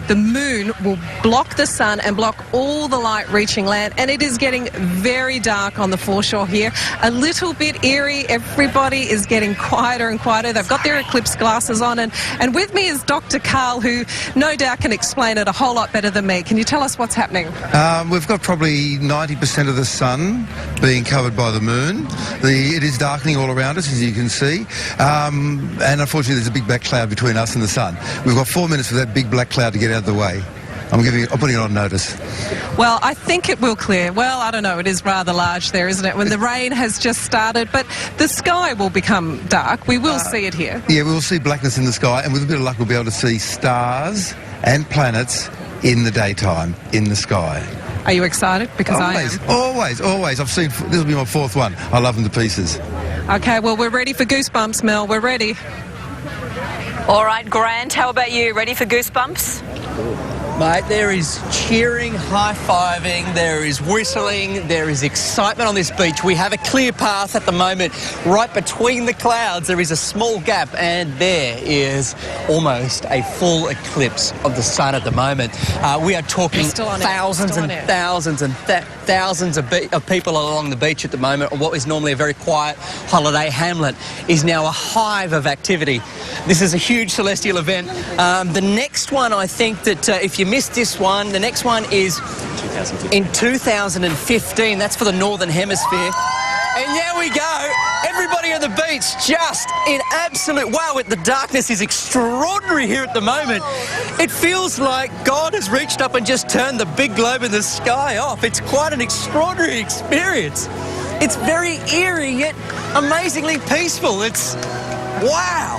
the moon will block the sun and block all the light reaching land, and it is getting very dark on the foreshore here. A little bit eerie. Everybody is getting quieter and quieter. They've got their eclipse glasses on, and with me is Dr. Carl, who no doubt can explain it a whole lot better than me. Can you tell us what's happening? We've got probably 90% of the sun being covered by the moon. It is darkening all around us, as you can see, and unfortunately there's a big black cloud between us and the sun. We've got 4 minutes for that big black cloud to get out of the way. I'm putting it on notice. Well, I think it will clear. Well, I don't know. It is rather large there, isn't it? When the rain has just started, but the sky will become dark. We will see it here. Yeah, we will see blackness in the sky, and with a bit of luck we'll be able to see stars and planets in the daytime in the sky. Are you excited? Because always, I am. Always. This will be my 4th one. I love them to pieces. Okay, well, we're ready for goosebumps, Mel. We're ready. All right, Grant, how about you? Ready for goosebumps? Mate, there is cheering, high-fiving, there is whistling, there is excitement on this beach. We have a clear path at the moment. Right between the clouds, there is a small gap, and there is almost a full eclipse of the sun at the moment. We are talking thousands and thousands of people along the beach at the moment. What is normally a very quiet holiday hamlet is now a hive of activity. This is a huge celestial event. The next one, I think that if you missed this one, the next one is in 2015. That's for the Northern Hemisphere. And there we go. Everybody on the beach just in absolute wow. The darkness is extraordinary here at the moment. It feels like God has reached up and just turned the big globe in the sky off. It's quite an extraordinary experience. It's very eerie yet amazingly peaceful. It's wow.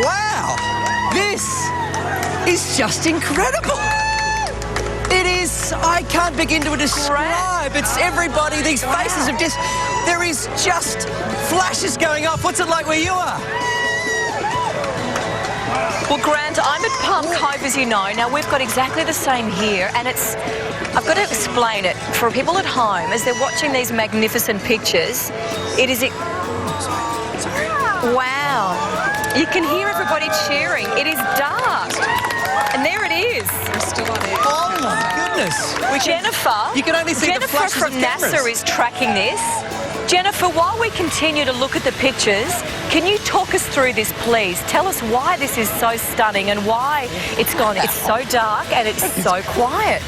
Wow. This is just incredible. It is, I can't begin to describe. It's everybody, these faces of just, there is just flashes going off. What's it like where you are? Well, Grant, I'm at Palm Cove, as you know. Now, we've got exactly the same here, and it's, I've got to explain it for people at home as they're watching these magnificent pictures. It is, wow. You can hear everybody cheering. It is dark. And there it is. We're still on it. Oh my goodness. Jennifer, you can only see the flashes from of cameras. NASA is tracking this. Jennifer, while we continue to look at the pictures, can you talk us through this, please? Tell us why this is so stunning and why it's so dark and it's so quiet.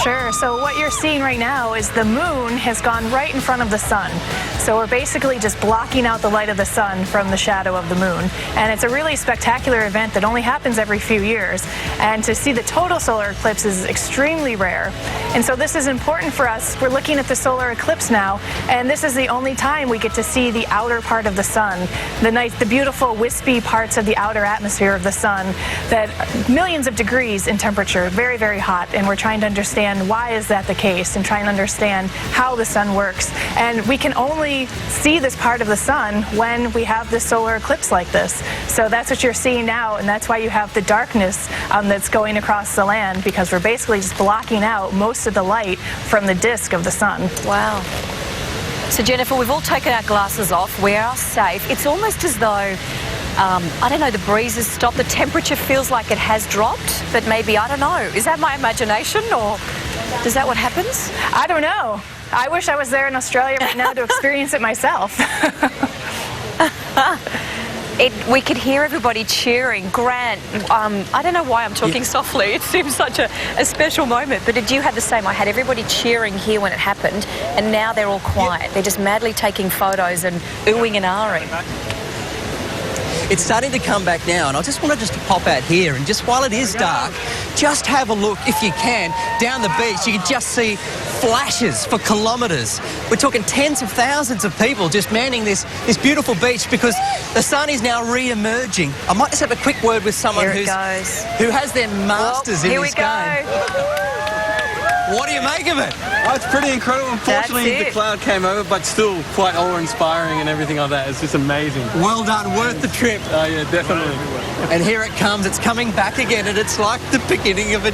Sure. So what you're seeing right now is the moon has gone right in front of the sun. So we're basically just blocking out the light of the sun from the shadow of the moon. And it's a really spectacular event that only happens every few years. And to see the total solar eclipse is extremely rare. And so this is important for us. We're looking at the solar eclipse now, and this is the only time we get to see the outer part of the sun, the beautiful wispy parts of the outer atmosphere of the sun that millions of degrees in temperature, very, very hot. And we're trying to understand why is that the case and trying to understand how the sun works. And we can only see this part of the sun when we have this solar eclipse like this. So that's what you're seeing now, and that's why you have the darkness that's going across the land, because we're basically just blocking out most of the light from the disk of the sun. Wow. So Jennifer, we've all taken our glasses off. We are safe. It's almost as though I don't know, the breeze has stopped. The temperature feels like it has dropped, but maybe, I don't know. Is that my imagination, or is that what happens? I don't know. I wish I was there in Australia right now to experience it myself. We could hear everybody cheering. Grant, I don't know why I'm talking softly. It seems such a special moment. But did you have the same? I had everybody cheering here when it happened, and now they're all quiet. They're just madly taking photos and oohing and ahhing. It's starting to come back now, and I just wanted to pop out here, and just while it is dark, just have a look, if you can, down the beach. You can just see flashes for kilometres. We're talking tens of thousands of people just manning this beautiful beach because the sun is now re-emerging. I might just have a quick word with someone who has their masters in this game. What do you make of it? Oh, it's pretty incredible. Unfortunately, the cloud came over, but still quite awe-inspiring and everything like that. It's just amazing. Well done, worth the trip. Oh, yeah, definitely. And here it comes. It's coming back again, and it's like the beginning of a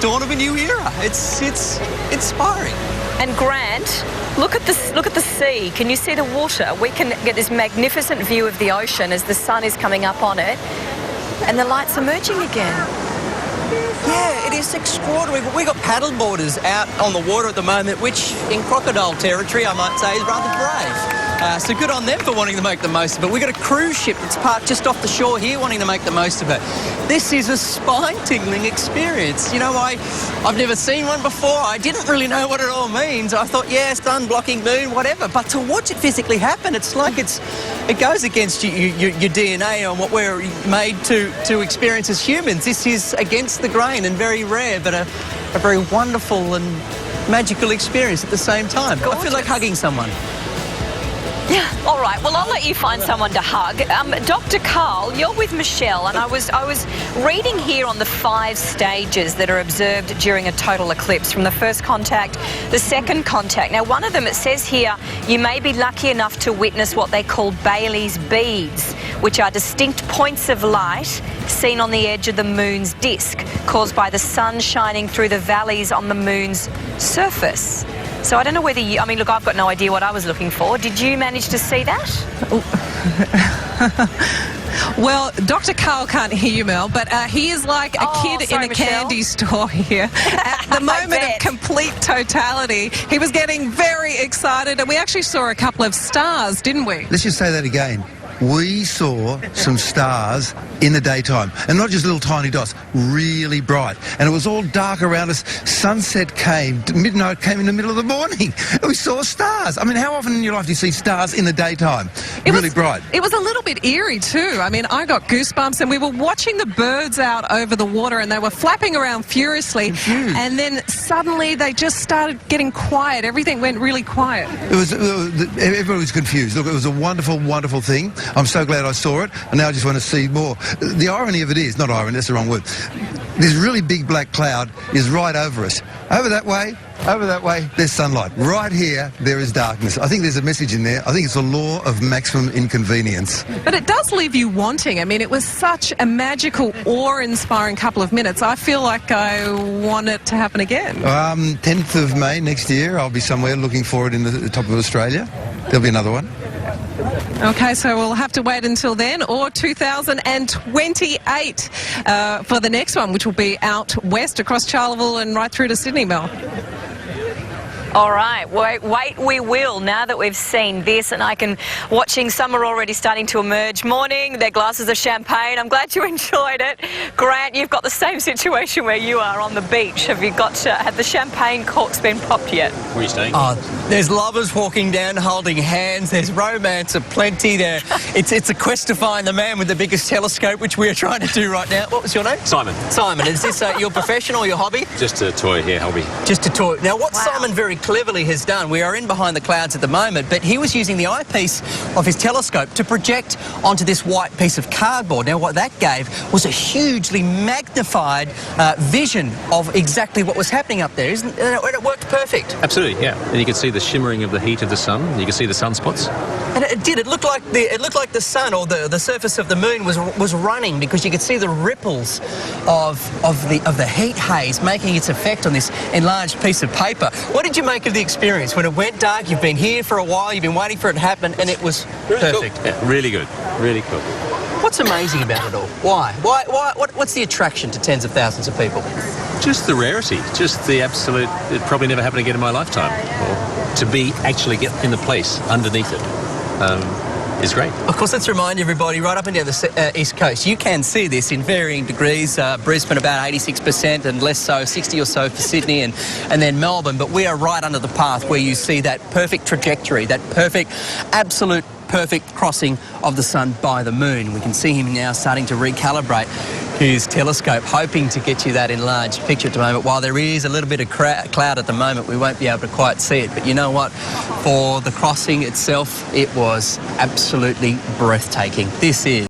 dawn of a new era. It's inspiring. And Grant, look at the sea. Can you see the water? We can get this magnificent view of the ocean as the sun is coming up on it. And the light's emerging again. Yeah, it is extraordinary. We've got paddle boarders out on the water at the moment, which in crocodile territory, I might say, is rather brave. So good on them for wanting to make the most of it. We've got a cruise ship that's parked just off the shore here wanting to make the most of it. This is a spine-tingling experience. You know, I've never seen one before. I didn't really know what it all means. I thought, yeah, sun, blocking moon, whatever. But to watch it physically happen, it's like it goes against your DNA on what we're made to experience as humans. This is against the grain and very rare, but a very wonderful and magical experience at the same time. Gorgeous. I feel like hugging someone. Yeah. All right. Well, I'll let you find someone to hug. Dr. Carl, you're with Michelle, and I was reading here on the 5 stages that are observed during a total eclipse, from the first contact, the second contact. Now, one of them, it says here, you may be lucky enough to witness what they call Bailey's beads, which are distinct points of light seen on the edge of the moon's disk, caused by the sun shining through the valleys on the moon's surface. So I don't know whether you... I mean, look, I've got no idea what I was looking for. Did you manage to see that? Well, Dr. Carl can't hear you, Mel, but he is like a kid in a Michelle. candy store here. At the moment of complete totality, he was getting very excited, and we actually saw a couple of stars, didn't we? Let's just say that again. We saw some stars in the daytime, and not just little tiny dots, really bright. And it was all dark around us. Sunset came, midnight came in the middle of the morning, and we saw stars. I mean, how often in your life do you see stars in the daytime? Really bright. It was a little bit eerie too. I mean, I got goosebumps, and we were watching the birds out over the water, and they were flapping around furiously. Confused. And then suddenly they just started getting quiet. Everything went really quiet. Everybody was confused. Look, it was a wonderful, wonderful thing. I'm so glad I saw it, and now I just want to see more. The irony of it is, not irony, that's the wrong word, this really big black cloud is right over us. Over that way, there's sunlight. Right here, there is darkness. I think there's a message in there. I think it's the law of maximum inconvenience. But it does leave you wanting. I mean, it was such a magical, awe-inspiring couple of minutes. I feel like I want it to happen again. 10th of May next year, I'll be somewhere looking for it in the top of Australia. There'll be another one. Okay, so we'll have to wait until then, or 2028 for the next one, which will be out west across Charleville and right through to Sydney, Mel. All right, wait, we will, now that we've seen this, and watching some are already starting to emerge. Morning, their glasses of champagne. I'm glad you enjoyed it. Grant, you've got the same situation where you are on the beach. Have the champagne corks been popped yet? Where are you staying? There's lovers walking down holding hands. There's romance aplenty there. It's a quest to find the man with the biggest telescope, which we are trying to do right now. What was your name? Simon. Simon, is this your profession or your hobby? Just a toy here, hobby. Just a toy. Now, what Wow. Simon very cleverly has done, we are in behind the clouds at the moment, but he was using the eyepiece of his telescope to project onto this white piece of cardboard. Now, what that gave was a hugely magnified vision of exactly what was happening up there, isn't it? And it worked perfect. Absolutely, yeah. And you can see the shimmering of the heat of the sun. You can see the sunspots. And it did. It looked like the sun or the surface of the moon was running, because you could see the ripples of the heat haze making its effect on this enlarged piece of paper. What did you make of the experience when it went dark? You've been here for a while. You've been waiting for it to happen, and it was perfect. Cool. Yeah, really good. Really cool. What's amazing about it all? Why? What's the attraction to tens of thousands of people? Just the rarity. Just the absolute... It probably never happened again in my lifetime. Or to actually get in the place underneath it. Is great. Of course, let's remind everybody, right up and down the East Coast, you can see this in varying degrees. Brisbane about 86% and less so, 60 or so for Sydney, and then Melbourne. But we are right under the path where you see that perfect trajectory, that absolute perfect crossing of the sun by the moon. We can see him now starting to recalibrate his telescope, hoping to get you that enlarged picture at the moment. While there is a little bit of cloud at the moment, we won't be able to quite see it. But you know what? For the crossing itself, it was absolutely breathtaking. This is